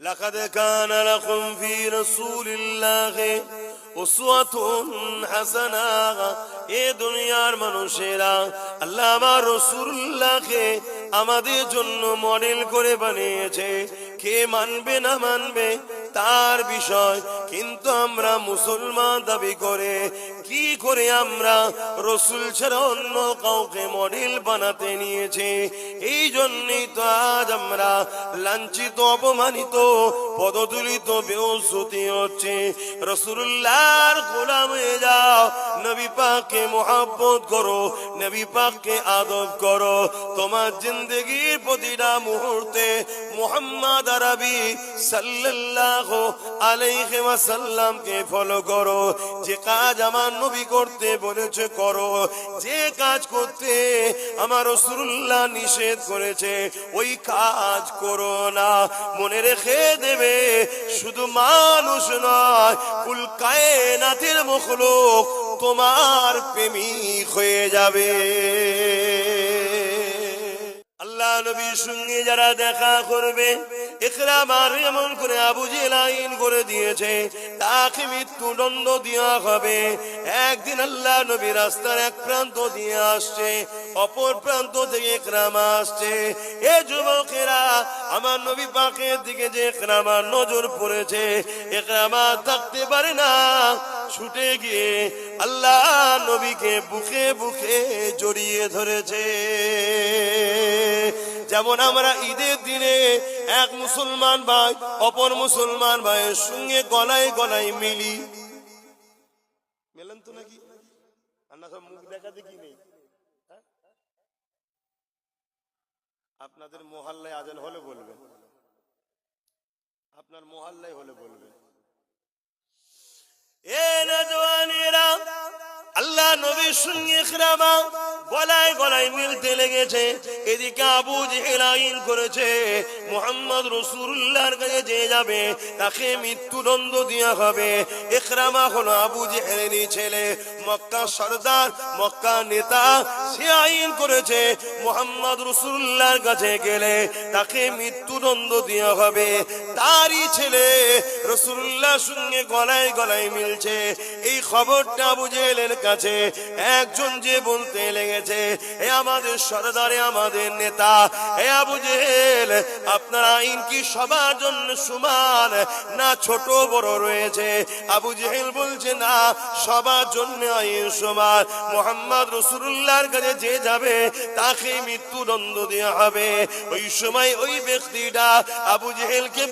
লাকাদ কানা লাকুম ফি রাসূলিল্লাহি উসওয়াতুন হাসানাহ। এ দুনিয়ার মানুষেরা, আল্লাহ আমার রাসূলুল্লাহকে আমাদের জন্য মডেল করে বানিয়েছে। কে মানবে না মানবে তার বিষয়, কিন্তু আমরা মুসলমান দাবি করে কি করে আমরা রসুল ছাড়া অন্য কাউকে মডেল বানাতে নিয়েছে। এই জন্যই তো আজ আমরা লাঞ্ছিত, অপমানিত, পদদলিত, বেউজ্জতি হচ্ছে। রাসূলুল্লাহর গোলাম হয়ে যাও, নবী পাককে মুহাব্বত করো, নবী পাককে আদব করো। তোমার জিন্দেগির প্রতিটা মুহূর্তে মুহাম্মদ আরবি সাল্লাল্লাহু আলাইহি ওয়াসাল্লামকে ফলো করো। যে কাজ আমার নবী করতে বলেছে করো, যে কাজ করতে আমার রাসূলুল্লাহ নিষেধ করেছে ওই কাজ করো না। মনে রেখে দেবে, শুধু মানুষ নয়, কুল কায়নাতের মখলুক তোমার প্রেমিক হয়ে যাবে। আল্লাহ নবীর সঙ্গে যারা দেখা করবে, ইকরামার এমন করে আবু জেহেল আইন করে দিয়েছে তাকে মৃত্যুদণ্ড দেওয়া হবে। একদিন আল্লাহ নবী রাস্তার এক প্রান্ত দিয়ে আসছে, অপর প্রান্ত থেকে ইকরামা আসছে। এ যুবকেরা, আমার নবী পাকের দিকে যে ইকরামার নজর পড়েছে, ইকরামা থাকতে পারে না, ছুটে গিয়ে আল্লাহ নবীকে বুকে বুকে জড়িয়ে ধরেছে। যেমন আমরা ঈদের দিনে এক মুসলমান ভাই অপর মুসলমান ভাইয়ের সঙ্গে গলায় গলায় মিলি, মেলেন তো নাকি? মুখ দেখা দেখি নেই। আপনাদের মহল্লায় আজান হলে বলবেন, আপনার মহল্লায় হলে বলবেন। এ নওজওয়ানেরা, আল্লাহ নবীর সঙ্গে ইকরামা গলায় গলায় মিলতে লেগেছে। এদিকে আবু জেহেল আইন করেছে মুহাম্মদ রাসূলুল্লাহর কাছে যে যাবে তাকে মৃত্যুদণ্ড দেওয়া হবে। ইকরামা হলো আবু জেহেলেরই ছেলে, মক্কা সরদার, মক্কা নেতা। সে আইন করেছে মুহাম্মদ রাসূলুল্লাহর কাছে গেলে তাকে মৃত্যুদণ্ড দেওয়া হবে। তারই ছেলে রাসূলুল্লাহর সঙ্গে গলায় গলায় মিলছে। এই খবরটা আবু জেহেলের কাছে একজন যে বলতে লেগেছে, এ আমাদের সরদারে, আমাদের নেতা, এ আবু জেহেল, আপনার আইন কি সবার জন্য সমান না ছোট বড় রয়েছে? আবু জেহেল বলছে না, সবার জন্য আইন সমান। মুহাম্মদ রাসূলুল্লাহর কাছে যে যাবে তাকে মৃত্যুদণ্ড দেওয়া হবে। ওই সময় ওই ব্যক্তিটা আবু জেহেলকে